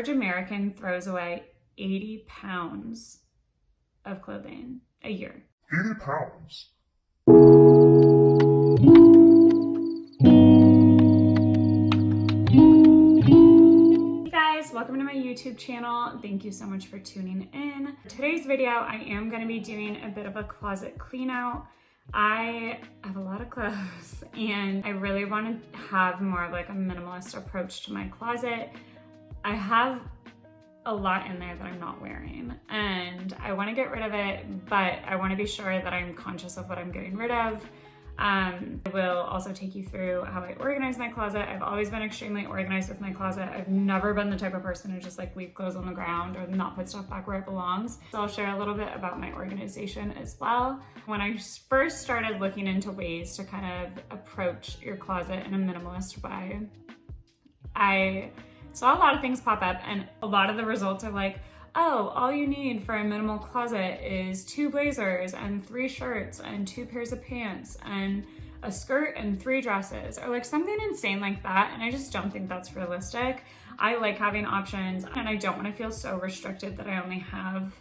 Average American throws away 80 pounds of clothing a year. 80 pounds? Hey guys, welcome to my YouTube channel. Thank you so much for tuning in. Today's video, I am going to be doing a bit of a closet clean out. I have a lot of clothes and I really want to have more of like a minimalist approach to my closet. I have a lot in there that I'm not wearing and I want to get rid of it, but I want to be sure that I'm conscious of what I'm getting rid of. I will also take you through how I organize my closet. I've always been extremely organized with my closet. I've never been the type of person to just like leave clothes on the ground or not put stuff back where it belongs. So I'll share a little bit about my organization as well. When I first started looking into ways to kind of approach your closet in a minimalist way, I saw a lot of things pop up and a lot of the results are like, oh, all you need for a minimal closet is 2 blazers and 3 shirts and 2 pairs of pants and a skirt and 3 dresses, or like something insane like that. And I just don't think that's realistic. I like having options and I don't want to feel so restricted that I only have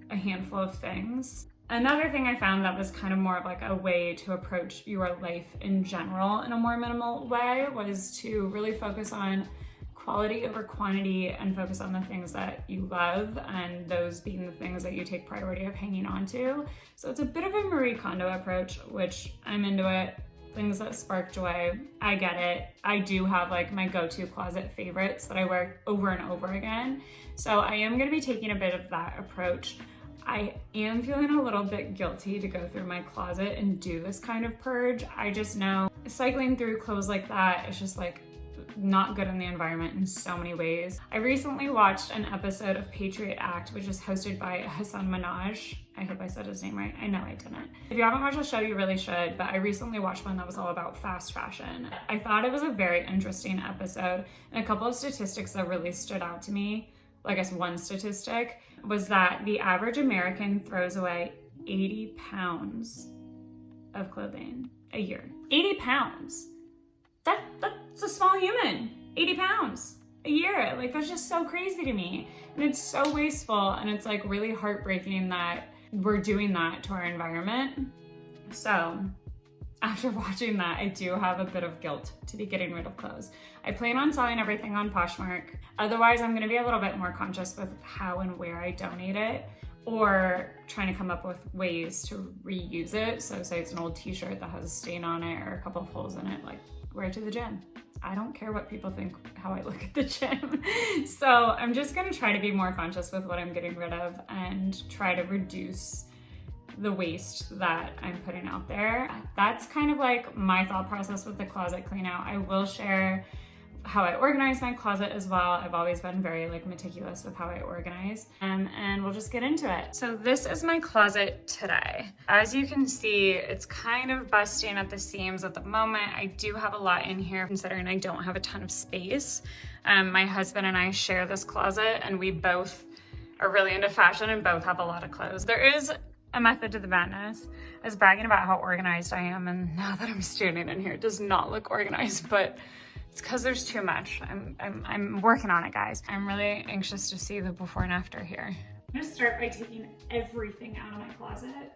a handful of things. Another thing I found that was kind of more of like a way to approach your life in general in a more minimal way was to really focus on quality over quantity and focus on the things that you love, and those being the things that you take priority of hanging on to. So it's a bit of a Marie Kondo approach, which I'm into it. Things that spark joy, I get it. I do have like my go-to closet favorites that I wear over and over again. So I am gonna be taking a bit of that approach. I am feeling a little bit guilty to go through my closet and do this kind of purge. I just know cycling through clothes like that is just like not good on the environment in so many ways. I recently watched an episode of Patriot Act, which is hosted by Hassan Minaj. I hope I said his name right. I know I didn't. If you haven't watched the show, you really should, but I recently watched one that was all about fast fashion. I thought it was a very interesting episode, and a couple of statistics that really stood out to me. Well, I guess one statistic was that the average American throws away 80 pounds of clothing a year. 80 pounds. That's a small human. 80 pounds a year. Like, that's just so crazy to me. And it's so wasteful, and it's like really heartbreaking that we're doing that to our environment. So after watching that, I do have a bit of guilt to be getting rid of clothes. I plan on selling everything on POSHMARK. Otherwise, I'm gonna be a little bit more conscious with how and where I donate it, or trying to come up with ways to reuse it. So say it's an old t-shirt that has a stain on it or a couple of holes in it, like wear it to the gym. I don't care what people think how I look at the gym. So I'm just gonna try to be more conscious with what I'm getting rid of and try to reduce the waste that I'm putting out there. That's kind of like my thought process with the closet clean out. I will share how I organize my closet as well. I've always been very like meticulous with how I organize, and we'll just get into it. So this is my closet today. As you can see, it's kind of busting at the seams at the moment. I do have a lot in here considering I don't have a ton of space. My husband and I share this closet, and we both are really into fashion and both have a lot of clothes. There is a method to the madness. I was bragging about how organized I am, and now that I'm standing in here, it does not look organized, but it's because there's too much. I'm working on it, guys. I'm really anxious to see the before and after here. I'm gonna start by taking everything out of my closet,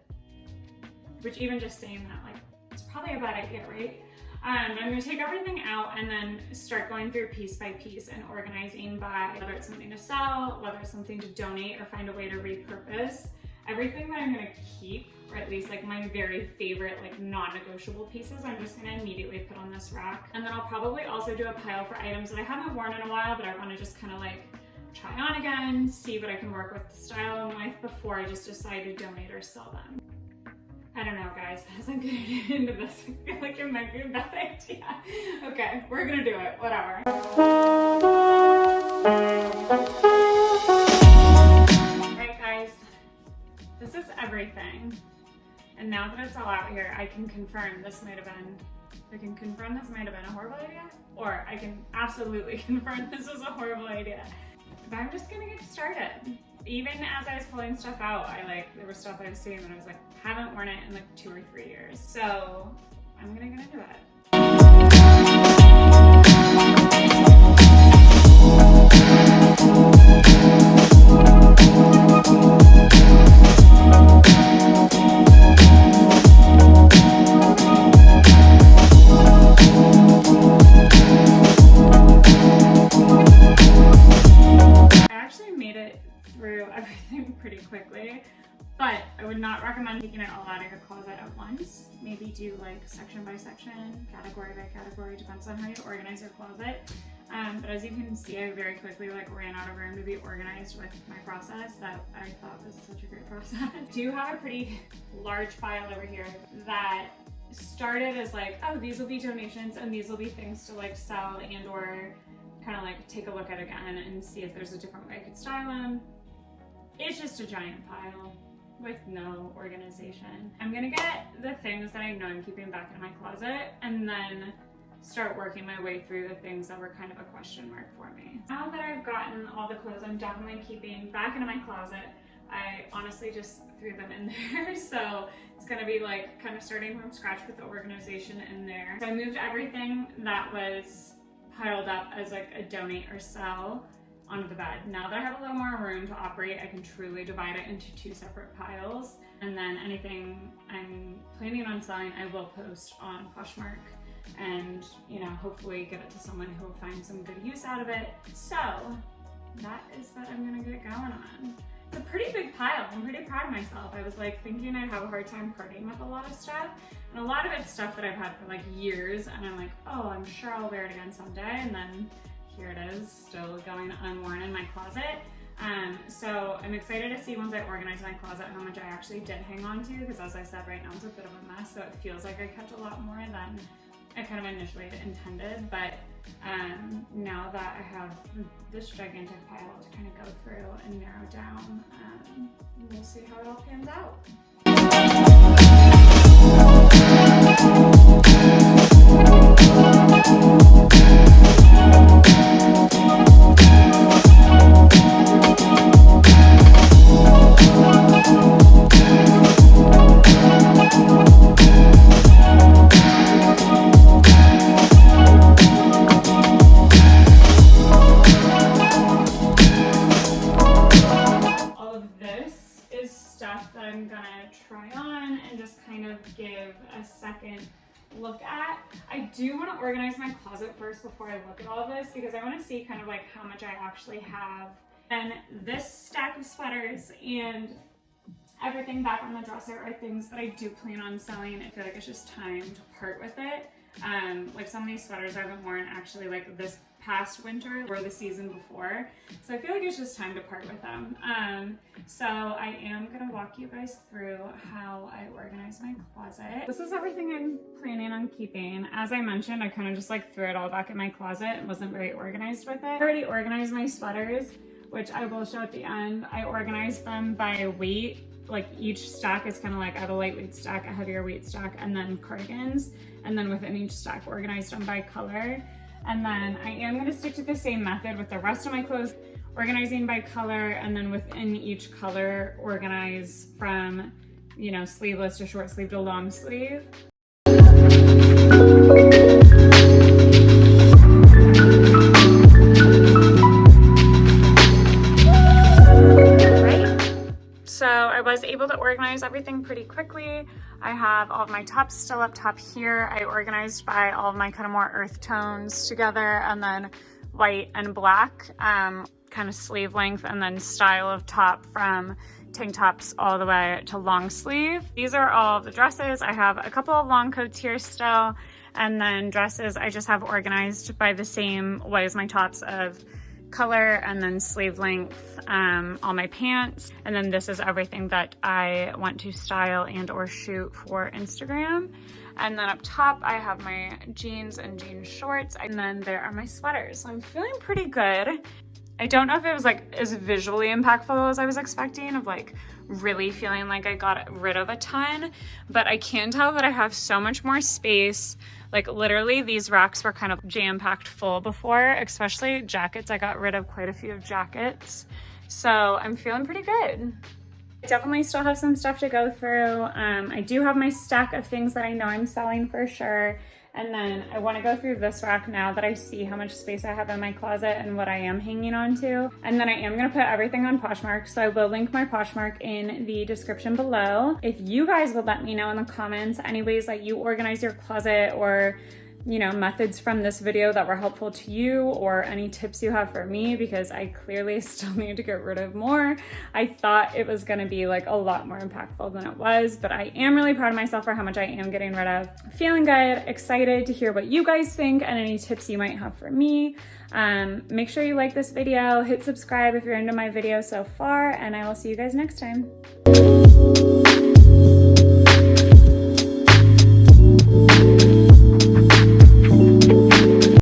which even just saying that, like, it's probably a bad idea, right? I'm gonna take everything out and then start going through piece by piece and organizing by whether it's something to sell, whether it's something to donate, or find a way to repurpose. Everything that I'm gonna keep, or at least like my very favorite like non-negotiable pieces, I'm just gonna immediately put on this rack. And then I'll probably also do a pile for items that I haven't worn in a while, but I wanna just kind of like try on again, see what I can work with the style and life before I just decide to donate or sell them. I don't know, guys, as I'm getting into this, I feel like it might be a bad idea. Okay, we're gonna do it, whatever. This is everything. And now that it's all out here, I can confirm this might have been a horrible idea, or I can absolutely confirm this was a horrible idea. But I'm just gonna get started. Even as I was pulling stuff out, there was stuff I was seeing and I was like, haven't worn it in like 2 or 3 years. So I'm gonna get into it. get through everything pretty quickly. But I would not recommend taking it all out of your closet at once. Maybe do like section by section, category by category, depends on how you organize your closet. But as you can see, I very quickly like ran out of room to be organized with my process that I thought was such a great process. I do have a pretty large pile over here that started as like, oh, these will be donations and these will be things to like sell and or kind of like take a look at again and see if there's a different way I could style them. It's just a giant pile with no organization. I'm gonna get the things that I know I'm keeping back in my closet and then start working my way through the things that were kind of a question mark for me. Now that I've gotten all the clothes I'm definitely keeping back into my closet, I honestly just threw them in there. So it's gonna be like kind of starting from scratch with the organization in there. So I moved everything that was piled up as like a donate or sell onto the bed. Now that I have a little more room to operate, I can truly divide it into 2 separate piles. And then anything I'm planning on selling, I will post on POSHMARK and, you know, hopefully get it to someone who will find some good use out of it. So that is what I'm gonna get going on. It's a pretty big pile. I'm pretty proud of myself. I was like thinking I'd have a hard time parting with a lot of stuff. And a lot of it's stuff that I've had for like years. And I'm like, oh, I'm sure I'll wear it again someday. And then here it is, still going unworn in my closet. So I'm excited to see once I organize my closet how much I actually did hang on to, because as I said, right now it's a bit of a mess, so it feels like I kept a lot more than I kind of initially intended. But now that I have this gigantic pile to kind of go through and narrow down, we'll see how it all pans out. That I'm gonna try on and just kind of give a second look at. I do want to organize my closet first before I look at all of this, because I want to see kind of like how much I actually have. And this stack of sweaters and everything back on the dresser are things that I do plan on selling. I feel like it's just time to part with it. Like some of these sweaters I haven't worn actually like this past winter or the season before. So I feel like it's just time to part with them. So I am gonna walk you guys through how I organize my closet. This is everything I'm planning on keeping. As I mentioned, I kind of just like threw it all back in my closet and wasn't very organized with it. I already organized my sweaters, which I will show at the end. I organized them by weight. Like each stack is kind of like, I have a lightweight stack, a heavier weight stack, and then cardigans. And then within each stack, organized them by color. And then I am gonna stick to the same method with the rest of my clothes, organizing by color, and then within each color, organize from, you know, sleeveless to short sleeve to long sleeve. So I was able to organize everything pretty quickly. I have all of my tops still up top here. I organized by all of my kind of more earth tones together, and then white and black, kind of sleeve length, and then style of top from tank tops all the way to long sleeve. These are all the dresses. I have a couple of long coats here still, and then dresses I just have organized by the same way as my tops of color and then sleeve length, all my pants. And then this is everything that I want to style and or shoot for Instagram. And then up top, I have my jeans and jean shorts. And then there are my sweaters. So I'm feeling pretty good. I don't know if it was like as visually impactful as I was expecting, of like really feeling like I got rid of a ton, but I can tell that I have so much more space. Like literally these racks were kind of jam-packed full before, especially jackets. I got rid of quite a few of jackets. So I'm feeling pretty good. I definitely still have some stuff to go through. I do have my stack of things that I know I'm selling for sure. And then I want to go through this rack now that I see how much space I have in my closet and what I am hanging on to. And then I am going to put everything on POSHMARK. So I will link my POSHMARK in the description below. If you guys would let me know in the comments any ways that you organize your closet, or methods from this video that were helpful to you, or any tips you have for me, because I clearly still need to get rid of more. I thought it was gonna be like a lot more impactful than it was, but I am really proud of myself for how much I am getting rid of. Feeling good, excited to hear what you guys think and any tips you might have for me. Make sure you like this video, hit subscribe if you're into my video so far, and I will see you guys next time.